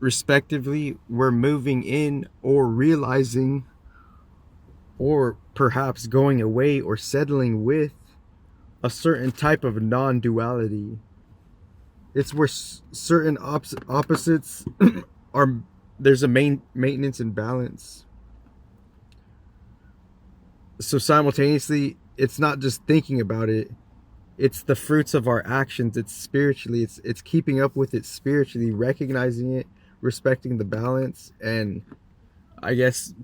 respectively, we're moving in or realizing or perhaps going away or settling with a certain type of non-duality. It's where certain opposites are, there's a maintenance and balance. So simultaneously, it's not just thinking about it, it's the fruits of our actions. It's spiritually, it's keeping up with it spiritually, recognizing it, respecting the balance, and I guess,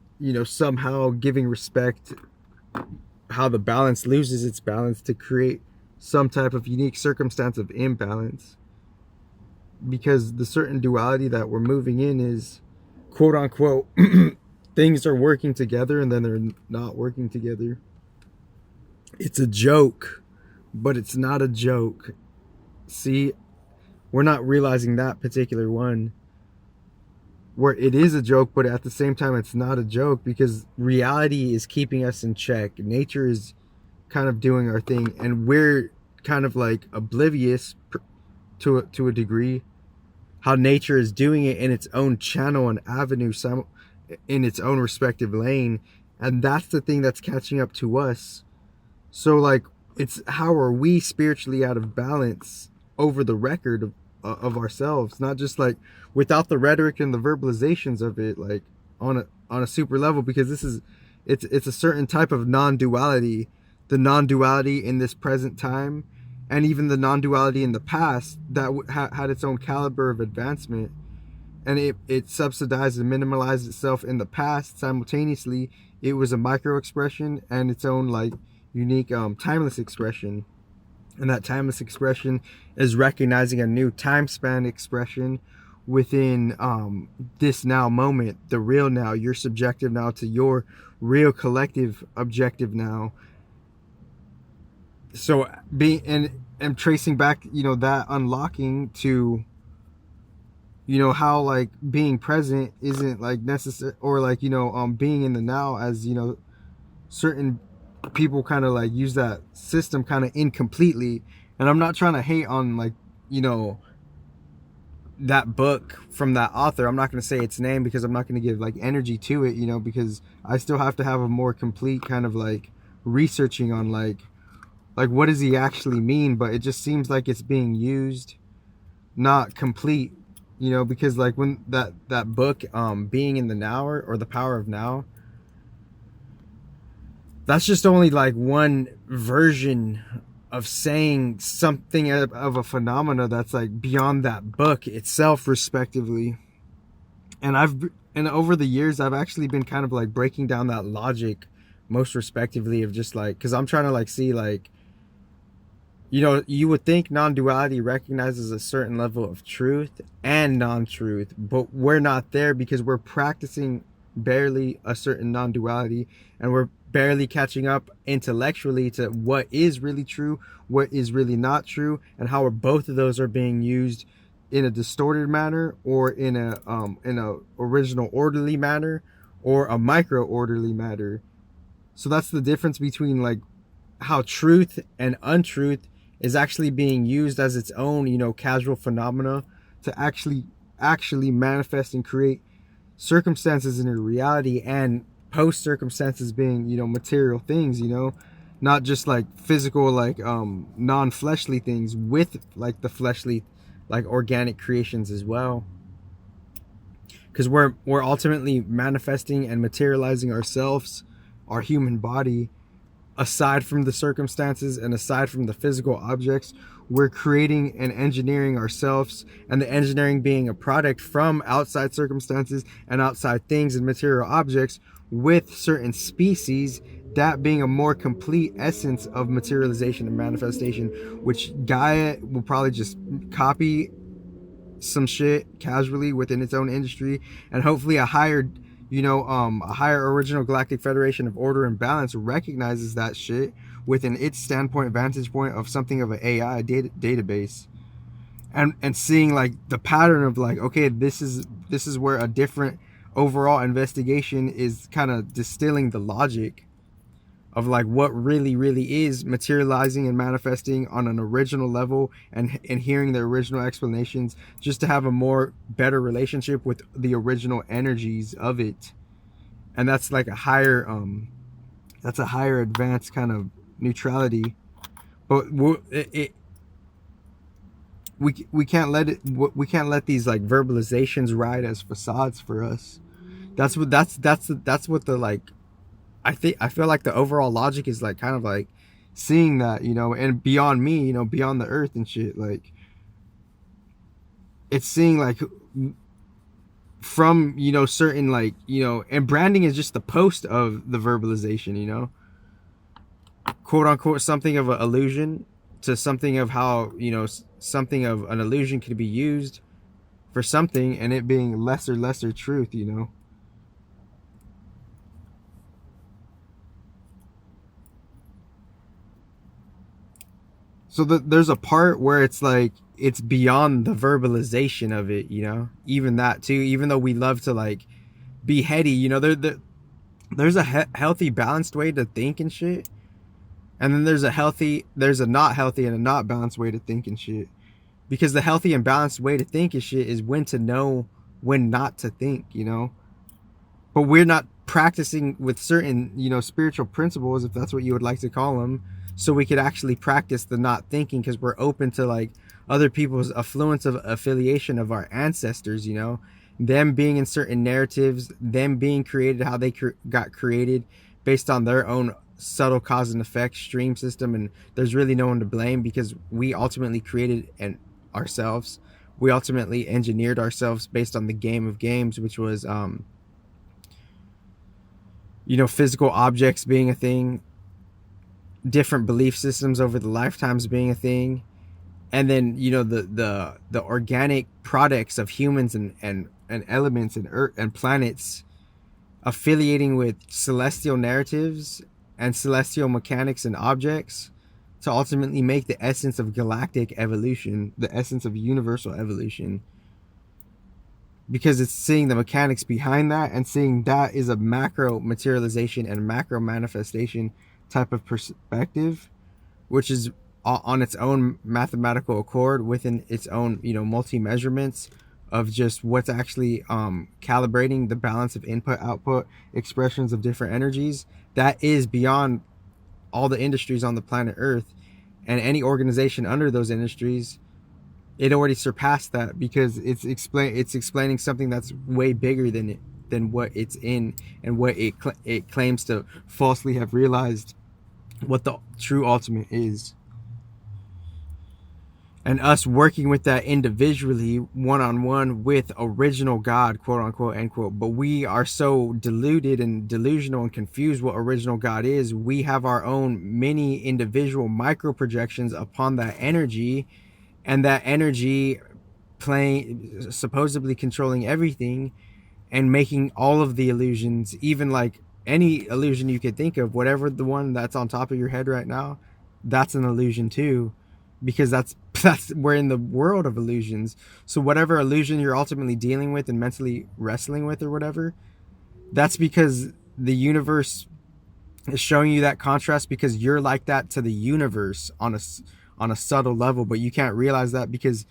somehow giving respect how the balance loses its balance to create some type of unique circumstance of imbalance. Because the certain duality that we're moving in is, quote unquote, things are working together and then they're not working together. It's a joke, but it's not a joke. See, we're not realizing that particular one, where it is a joke, but at the same time it's not a joke, because reality is keeping us in check. Nature is kind of doing our thing, and we're kind of like oblivious to a degree how nature is doing it in its own channel and avenue, in its own respective lane. And that's the thing that's catching up to us. So like, it's how are we spiritually out of balance over the record of ourselves, not just like without the rhetoric and the verbalizations of it, like on a super level, because it's a certain type of non-duality, the non-duality in this present time, and even the non-duality in the past that had its own caliber of advancement, and it subsidized and minimalized itself in the past. Simultaneously, it was a micro expression and its own like unique timeless expression. And that timeless expression is recognizing a new time span expression within this now moment, the real now, your subjective now to your real collective objective now. So being and tracing back, that unlocking to, how like being present isn't like necessary, or like, being in the now, as certain people kind of like use that system kind of incompletely. And I'm not trying to hate on like, that book from that author. I'm not going to say its name because I'm not going to give like energy to it, because I still have to have a more complete kind of like researching on like what does he actually mean. But it just seems like it's being used not complete, because like when that book, Being in the Now, or The Power of Now, that's just only like one version of saying something of a phenomena that's like beyond that book itself, respectively. And over the years, I've actually been kind of like breaking down that logic, most respectively, of just like, because I'm trying to like see like, you would think non-duality recognizes a certain level of truth and non-truth, but we're not there because we're practicing barely a certain non-duality, and we're barely catching up intellectually to what is really true, what is really not true, and how both of those are being used in a distorted manner, or in a original orderly manner, or a micro orderly manner. So that's the difference between like how truth and untruth is actually being used as its own, casual phenomena to actually manifest and create circumstances in a reality, and post circumstances being, material things, not just like physical, like non-fleshly things with like the fleshly, like organic creations as well. Because we're ultimately manifesting and materializing ourselves, our human body, aside from the circumstances and aside from the physical objects. We're creating and engineering ourselves, and the engineering being a product from outside circumstances and outside things and material objects, with certain species, that being a more complete essence of materialization and manifestation, which Gaia will probably just copy some shit casually within its own industry, and hopefully a higher original galactic federation of order and balance recognizes that shit within its standpoint, vantage point of something of an AI database, and seeing like the pattern of like, okay, this is where a different overall investigation is kind of distilling the logic of like what really is materializing and manifesting on an original level, and hearing the original explanations, just to have a more better relationship with the original energies of it. And that's like a higher advanced kind of neutrality. But we can't let these like verbalizations ride as facades for us. That's what the like, I feel like the overall logic is like kind of like seeing that, and beyond me, beyond the earth and shit, like it's seeing like from, certain like, and branding is just the post of the verbalization, quote unquote, something of an illusion to something of how, something of an illusion could be used for something, and it being lesser truth. So there's a part where it's like it's beyond the verbalization of it, even that too, even though we love to like be heady, there's a healthy balanced way to think and shit, and then there's a not healthy and a not balanced way to think and shit. Because the healthy and balanced way to think and shit is when to know when not to think, but we're not practicing with certain, spiritual principles, if that's what you would like to call them, so we could actually practice the not thinking, because we're open to like other people's affluence of affiliation of our ancestors, them being in certain narratives, them being created how they got created based on their own subtle cause and effect stream system. And there's really no one to blame, because we ultimately created ourselves. We ultimately engineered ourselves based on the game of games, which was physical objects being a thing, different belief systems over the lifetimes being a thing, and then the organic products of humans and elements and earth and planets affiliating with celestial narratives and celestial mechanics and objects to ultimately make the essence of galactic evolution, the essence of universal evolution. Because it's seeing the mechanics behind that, and seeing that is a macro materialization and macro manifestation type of perspective, which is on its own mathematical accord within its own, multi measurements of just what's actually calibrating the balance of input output expressions of different energies. That is beyond all the industries on the planet Earth, and any organization under those industries. It already surpassed that, because it's explaining something that's way bigger than what it's in, and what it claims to falsely have realized what the true ultimate is. And us working with that individually, one-on-one with original God, quote unquote, end quote. But we are so deluded and delusional and confused what original God is. We have our own mini individual micro projections upon that energy, and that energy playing, supposedly controlling everything, and making all of the illusions, even like any illusion you could think of, whatever the one that's on top of your head right now, that's an illusion too, because that's we're in the world of illusions. So whatever illusion you're ultimately dealing with and mentally wrestling with or whatever, that's because the universe is showing you that contrast, because you're like that to the universe on a subtle level, but you can't realize that because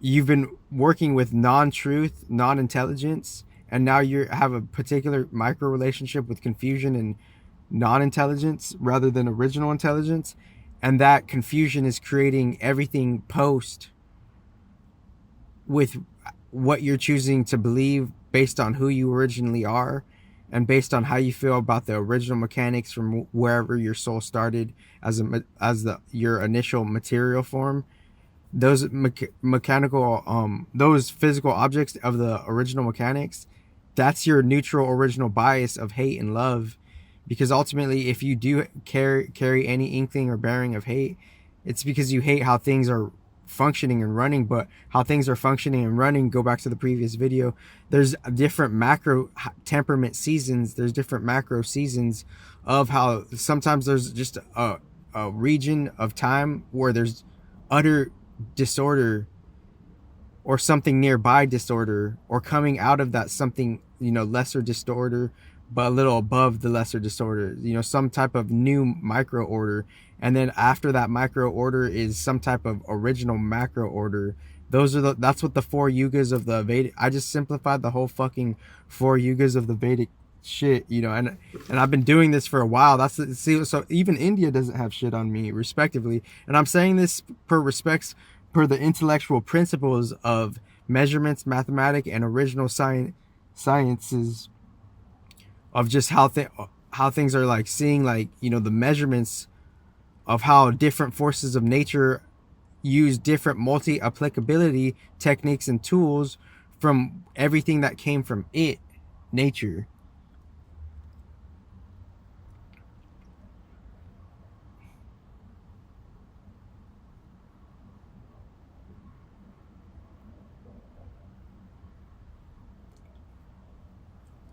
you've been working with non-truth, non-intelligence, and now you have a particular micro relationship with confusion and non-intelligence rather than original intelligence. And that confusion is creating everything post with what you're choosing to believe based on who you originally are, and based on how you feel about the original mechanics from wherever your soul started as your initial material form. Those mechanical, those physical objects of the original mechanics, that's your neutral original bias of hate and love. Because ultimately, if you do carry any inkling or bearing of hate, it's because you hate how things are functioning and running. But how things are functioning and running, go back to the previous video, there's different macro temperament seasons, there's different macro seasons of how sometimes there's just a region of time where there's utter disorder, or something nearby disorder, or coming out of that something, lesser disorder, but a little above the lesser disorder, you know, some type of new micro order. And then after that micro order is some type of original macro order. That's what the four yugas of the Vedic. I just simplified the whole fucking four yugas of the Vedic shit, you know, and I've been doing this for a while. See, so even India doesn't have shit on me, respectively. And I'm saying this per the intellectual principles of measurements, mathematics, and original sciences, of just how things are, like seeing, like, you know, the measurements of how different forces of nature use different multi-applicability techniques and tools from everything that came from nature.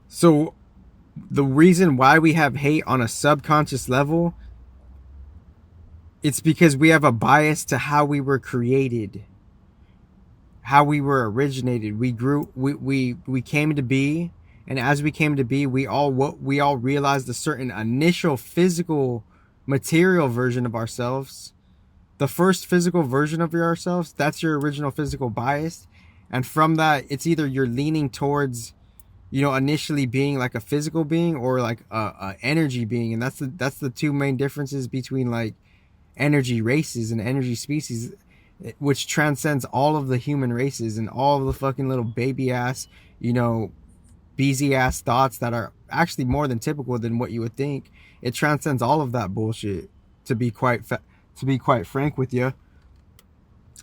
So the reason why we have hate on a subconscious level, it's because we have a bias to how we were created, how we were originated. We came to be, and as we came to be, we all realized a certain initial physical material version of ourselves. The first physical version of yourselves, that's your original physical bias. And from that, it's either you're leaning towards, you know, initially being like a physical being or like a energy being. And that's the two main differences between like energy races and energy species, which transcends all of the human races and all of the fucking little baby ass, you know, beezy ass thoughts that are actually more than typical than what you would think. It transcends all of that bullshit, to be quite frank with you.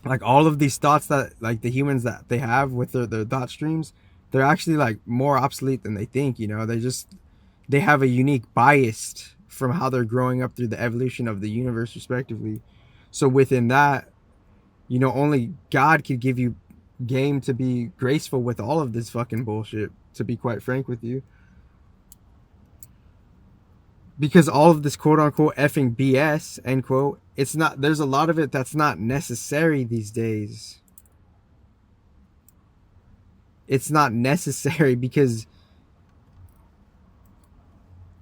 Like all of these thoughts that like the humans that they have with their thought streams, they're actually like more obsolete than they think, you know. They have a unique bias from how they're growing up through the evolution of the universe, respectively. So within that, you know, only God could give you game to be graceful with all of this fucking bullshit, to be quite frank with you. Because all of this quote unquote effing BS, end quote, it's not, there's a lot of it that's not necessary these days. It's not necessary because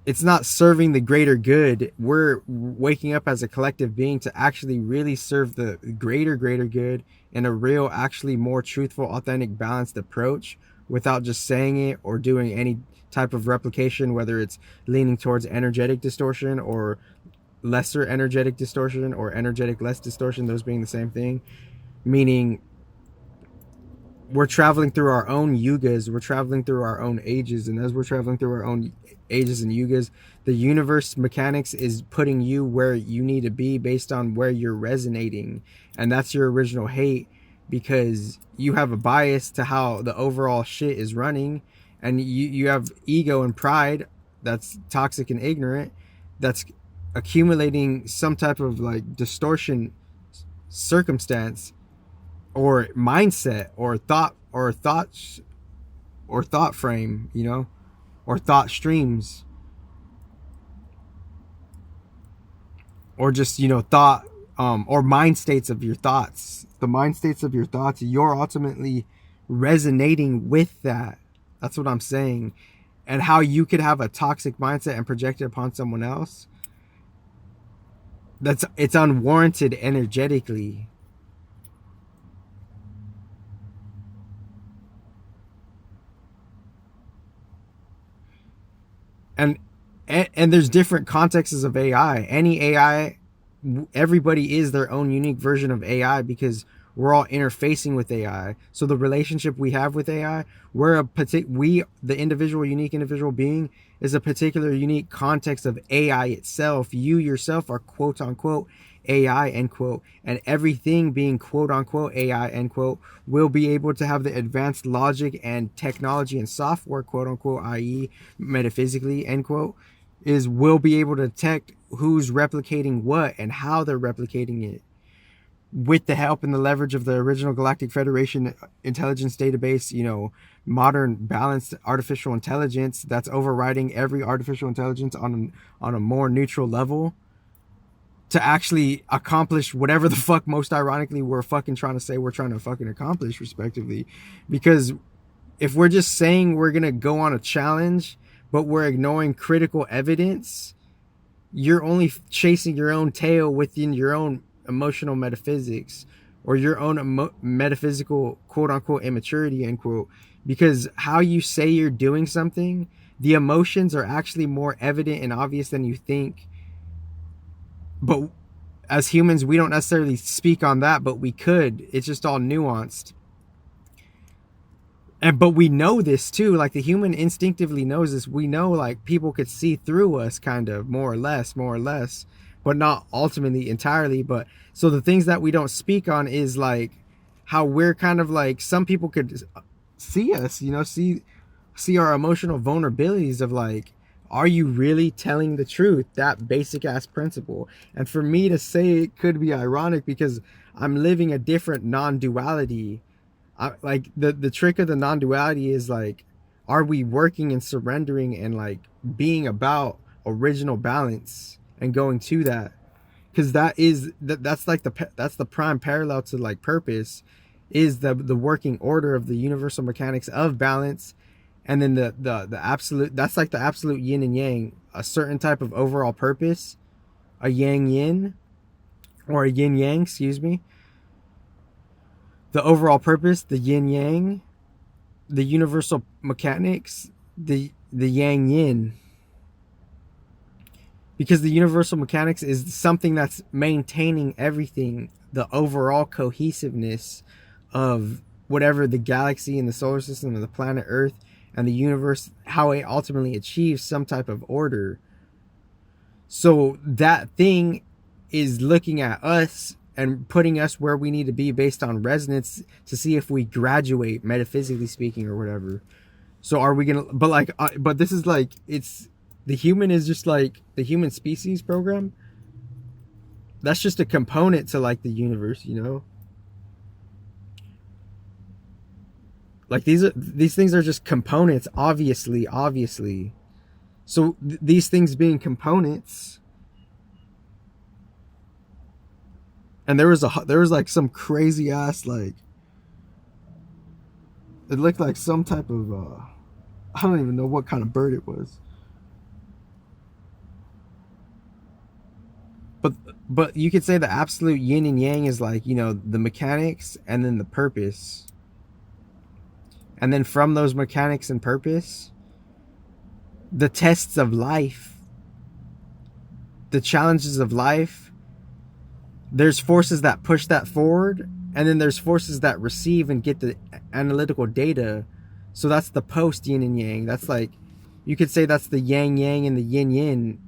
it's not serving the greater good. We're waking up as a collective being to actually really serve the greater good in a real, actually more truthful, authentic, balanced approach, without just saying it or doing any type of replication, whether it's leaning towards energetic distortion or lesser energetic distortion or energetic less distortion, those being the same thing. Meaning we're traveling through our own yugas, we're traveling through our own ages, and as we're traveling through our own ages and yugas, the universe mechanics is putting you where you need to be based on where you're resonating. And that's your original hate, because you have a bias to how the overall shit is running, and you have ego and pride that's toxic and ignorant, that's accumulating some type of like distortion circumstance or mindset or thought frame, you know, or thought streams, or just, you know, thought or mind states of your thoughts. The mind states of your thoughts, you're ultimately resonating with that. That's what I'm saying. And how you could have a toxic mindset and project it upon someone else, it's unwarranted energetically. And there's different contexts of AI. Any AI, everybody is their own unique version of AI, because we're all interfacing with AI. So the relationship we have with AI, the individual, unique individual being, is a particular unique context of AI itself. You yourself are quote unquote AI, end quote, and everything being quote unquote AI, end quote, will be able to have the advanced logic and technology and software, quote unquote, i.e. metaphysically, end quote, will be able to detect who's replicating what and how they're replicating it, with the help and the leverage of the original Galactic Federation intelligence database, you know, modern balanced artificial intelligence that's overriding every artificial intelligence on a more neutral level, to actually accomplish whatever the fuck, most ironically, we're fucking trying to say we're trying to fucking accomplish, respectively. Because if we're just saying we're gonna go on a challenge, but we're ignoring critical evidence, you're only chasing your own tail within your own emotional metaphysics, or your own metaphysical quote unquote immaturity, end quote. Because how you say you're doing something, the emotions are actually more evident and obvious than you think. But as humans, we don't necessarily speak on that, but we could. It's just all nuanced. But we know this too, like the human instinctively knows this. We know like people could see through us, kind of, more or less, but not ultimately entirely. But so the things that we don't speak on is like how we're kind of like, some people could see us, you know, see our emotional vulnerabilities of like, are you really telling the truth? That basic ass principle. And for me to say it could be ironic because I'm living a different non-duality. Like the trick of the non-duality is like, are we working and surrendering and like being about original balance and going to that? Because that's like that's the prime parallel to like purpose, is the working order of the universal mechanics of balance. And then the absolute, that's like the absolute yin and yang, a certain type of overall purpose, a yang yin, or a yin yang, excuse me. The overall purpose, the yin yang, the universal mechanics, the yang yin. Because the universal mechanics is something that's maintaining everything, the overall cohesiveness of whatever the galaxy and the solar system and the planet Earth and the universe, how it ultimately achieves some type of order. So that thing is looking at us and putting us where we need to be based on resonance to see if we graduate, metaphysically speaking, or whatever. So are we gonna, but like, but this is like, it's, the human is just like the human species program. That's just a component to like the universe, you know? Like these things are just components, obviously. So these things being components, and there was like some crazy ass, like, it looked like some type of I don't even know what kind of bird it was. But you could say the absolute yin and yang is like, you know, the mechanics and then the purpose. And then from those mechanics and purpose, the tests of life, the challenges of life, there's forces that push that forward, and then there's forces that receive and get the analytical data. So that's the post yin and yang. That's like, you could say that's the yang yang and the yin yin,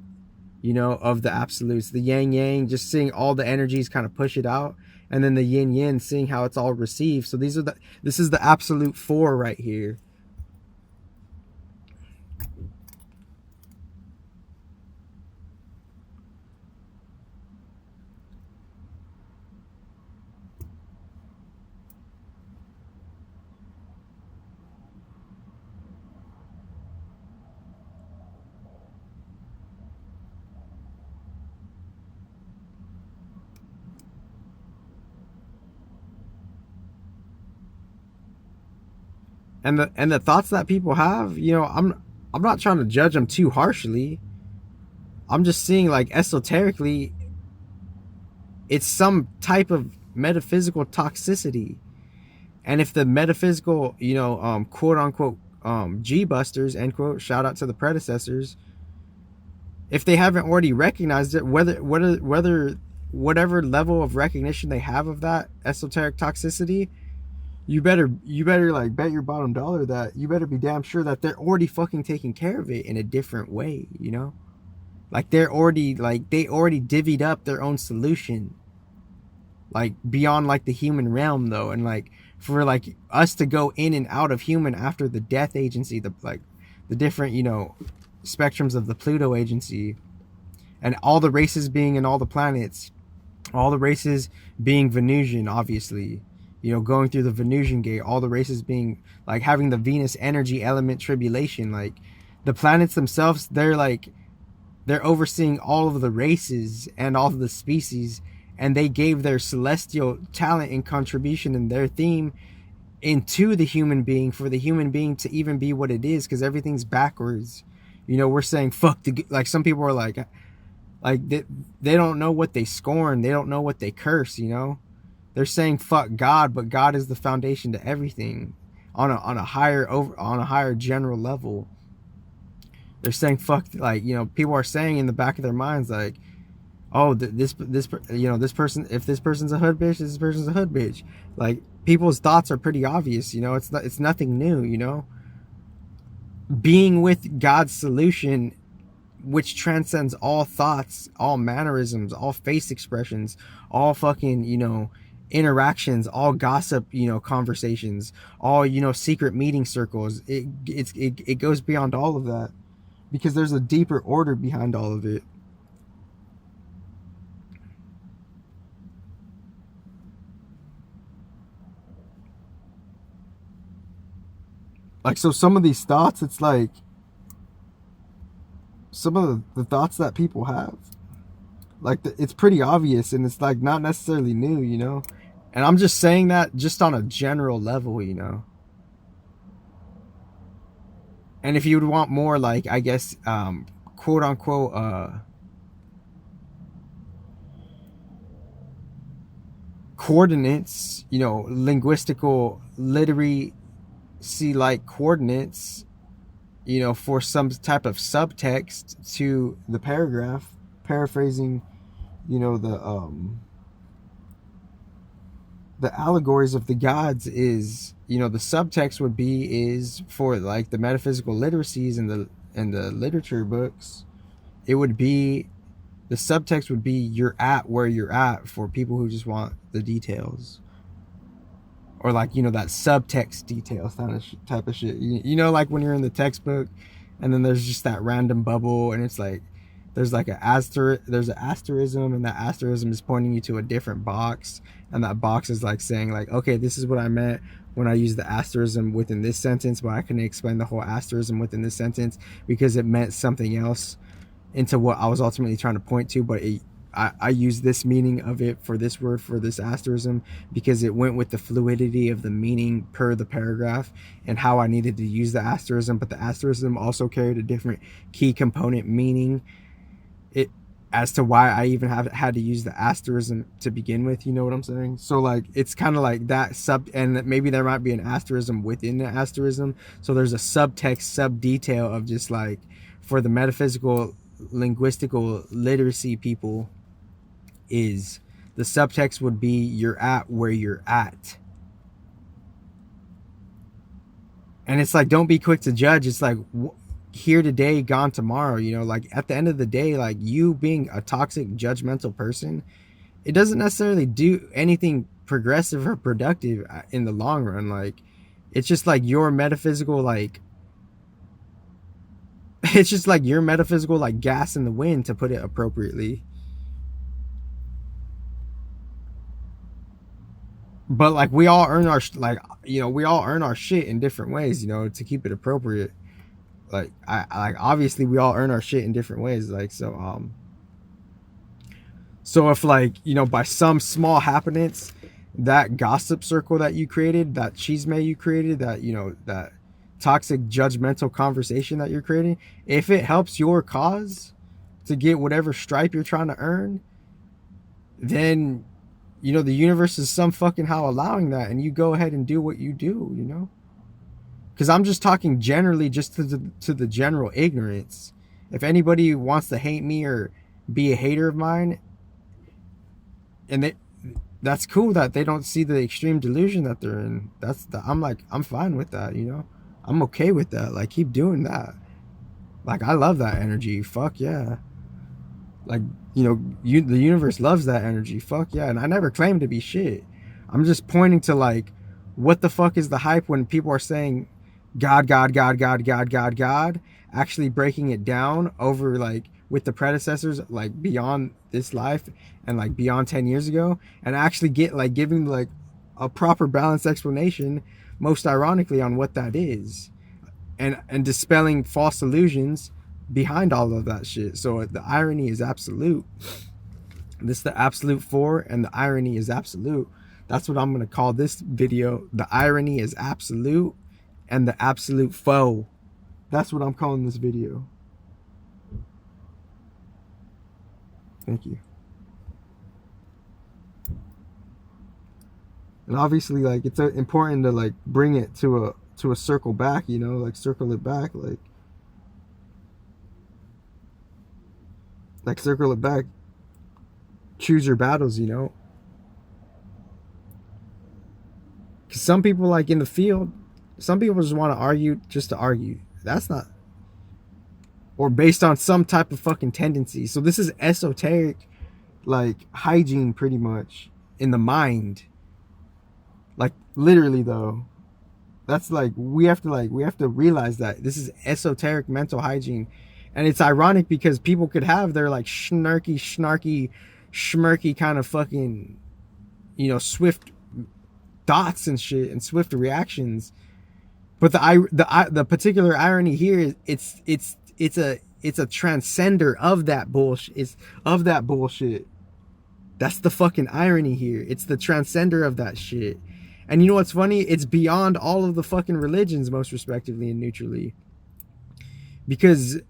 you know, of the absolutes. The yang yang, just seeing all the energies kind of push it out, and then the yin yin, seeing how it's all received. So this is the absolute four right here. And the thoughts that people have, you know, I'm not trying to judge them too harshly. I'm just seeing like esoterically, it's some type of metaphysical toxicity. And if the metaphysical, you know, quote unquote, G-busters, end quote, shout out to the predecessors, if they haven't already recognized it, whether whatever level of recognition they have of that esoteric toxicity, you better like bet your bottom dollar that you better be damn sure that they're already fucking taking care of it in a different way, you know? Like they already divvied up their own solution, like beyond like the human realm though. And like for like us to go in and out of human after the death agency, the different, you know, spectrums of the Pluto agency, and all the races being in all the planets, all the races being Venusian, obviously, you know, going through the Venusian gate, all the races being like having the Venus energy element tribulation, like the planets themselves, they're overseeing all of the races and all of the species, and they gave their celestial talent and contribution and their theme into the human being for the human being to even be what it is, because everything's backwards. You know, we're saying fuck the, like some people are like they don't know what they scorn, they don't know what they curse, you know. They're saying fuck God, but God is the foundation to everything on a higher general level. They're saying fuck, like, you know, people are saying in the back of their minds like, oh, this you know, this person, if this person's a hood bitch, this person's a hood bitch. Like, people's thoughts are pretty obvious, you know. It's nothing new, you know. Being with God's solution, which transcends all thoughts, all mannerisms, all face expressions, all fucking, you know, interactions, all gossip, you know, conversations, all, you know, secret meeting circles. It goes beyond all of that, because there's a deeper order behind all of it. Like, so some of these thoughts, it's like some of the thoughts that people have, like it's pretty obvious, and it's like not necessarily new, you know. And I'm just saying that just on a general level, you know. And if you would want more, like, I guess, quote unquote, coordinates, you know, linguistical literacy like coordinates, you know, for some type of subtext to the paragraph, paraphrasing, you know, the allegories of the gods, is, you know, the subtext would be, is for like the metaphysical literacies and the literature books, it would be, the subtext would be, you're at where you're at, for people who just want the details, or like, you know, that subtext details type of shit. You know, like when you're in the textbook and then there's just that random bubble, and it's like there's like there's an asterism, and that asterism is pointing you to a different box, and that box is like saying like, okay, this is what I meant when I used the asterism within this sentence, but I couldn't explain the whole asterism within this sentence because it meant something else into what I was ultimately trying to point to, but I use this meaning of it for this word, for this asterism, because it went with the fluidity of the meaning per the paragraph and how I needed to use the asterism. But the asterism also carried a different key component meaning, it, as to why I even had to use the asterism to begin with. You know what I'm saying? So like, it's kind of like that and maybe there might be an asterism within the asterism. So there's a subtext, sub detail of just like, for the metaphysical, linguistical literacy people, is the subtext would be, you're at where you're at. And it's like, don't be quick to judge. It's like, here today, gone tomorrow, you know. Like, at the end of the day, like, you being a toxic, judgmental person, it doesn't necessarily do anything progressive or productive in the long run. Like, it's just like your metaphysical, like, it's just like your metaphysical, like, gas in the wind, to put it appropriately. But like, we all earn our, like, you know, we all earn our shit in different ways, you know, to keep it appropriate. Like, I like, obviously we all earn our shit in different ways. Like, so if, like, you know, by some small happenance, that gossip circle that you created, that chisme you created, that, you know, that toxic judgmental conversation that you're creating, if it helps your cause to get whatever stripe you're trying to earn, then, you know, the universe is some fucking how allowing that, and you go ahead and do what you do, you know. Because I'm just talking generally, just to the general ignorance. If anybody wants to hate me or be a hater of mine, and that's cool that they don't see the extreme delusion that they're in. I'm fine with that, you know. I'm okay with that. Like, keep doing that. Like, I love that energy. Fuck yeah. Like, you know, the universe loves that energy. Fuck yeah. And I never claimed to be shit. I'm just pointing to, like, what the fuck is the hype when people are saying God, God, God, God, God, God, God, actually breaking it down over, like, with the predecessors, like, beyond this life and, like, beyond 10 years ago, and actually giving, like, a proper balanced explanation, most ironically, on what that is, and dispelling false illusions behind all of that shit. So the irony is absolute. This is the Absolute-4, and the irony is absolute. That's what I'm going to call this video. The irony is absolute, and the absolute foe. That's what I'm calling this video. Thank you. And obviously, like, it's important to like bring it to a circle back, you know, like circle it back, like circle it back. Choose your battles, you know. Because some people, like in the field, some people just want to argue just to argue. That's not, or based on some type of fucking tendency. So this is esoteric, like hygiene, pretty much in the mind. Like literally, though. That's like we have to realize that this is esoteric mental hygiene. And it's ironic because people could have their like snarky, schmirky kind of fucking, you know, swift thoughts and shit and swift reactions. But the particular irony here is it's a transcender of that bullshit. It's of that bullshit. That's the fucking irony here. It's the transcender of that shit. And you know what's funny? It's beyond all of the fucking religions, most respectively and neutrally. Because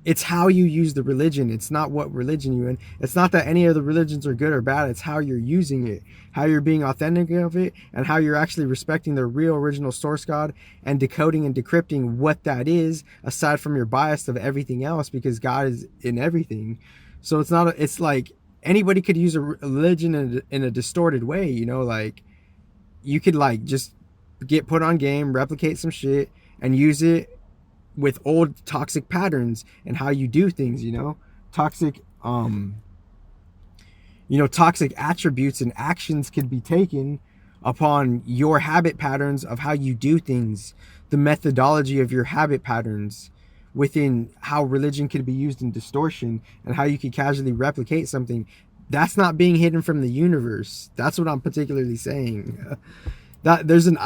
it's how you use the religion. It's not what religion you're in. It's not that any of the religions are good or bad. It's how you're using it, how you're being authentic of it, and how you're actually respecting the real original source God and decoding and decrypting what that is, aside from your bias of everything else, because God is in everything. So it's not, it's like anybody could use a religion in a distorted way, you know, like you could like just get put on game, replicate some shit, and use it with old toxic patterns and how you do things, you know, toxic toxic attributes and actions could be taken upon your habit patterns of how you do things, the methodology of your habit patterns within how religion could be used in distortion and how you could casually replicate something. That's not being hidden from the universe. That's what I'm particularly saying. That there's an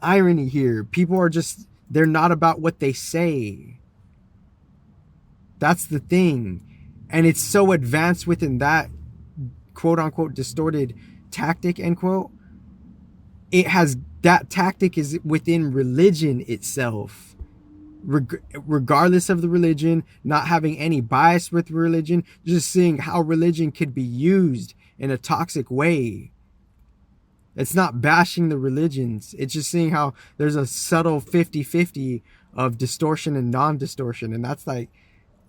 irony here. People are just, they're not about what they say. That's the thing. And it's so advanced within that quote unquote distorted tactic, end quote. It has, that tactic is within religion itself. Regardless of the religion, not having any bias with religion, just seeing how religion could be used in a toxic way. It's not bashing the religions. It's just seeing how there's a subtle 50-50 of distortion and non-distortion. And that's like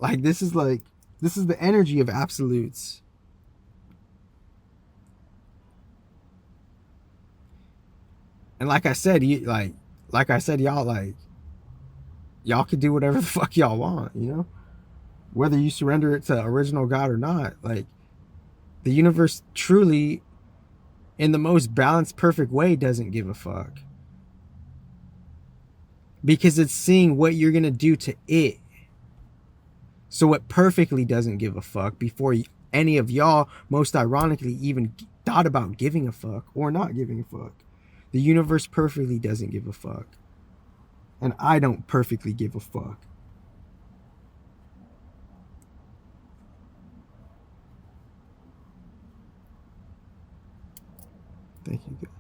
this is the energy of absolutes. And like I said, y'all could do whatever the fuck y'all want, you know? Whether you surrender it to original God or not. Like, the universe truly, in the most balanced, perfect way, doesn't give a fuck. Because it's seeing what you're going to do to it. So it perfectly doesn't give a fuck before any of y'all, most ironically, even thought about giving a fuck or not giving a fuck. The universe perfectly doesn't give a fuck. And I don't perfectly give a fuck. Thank you guys.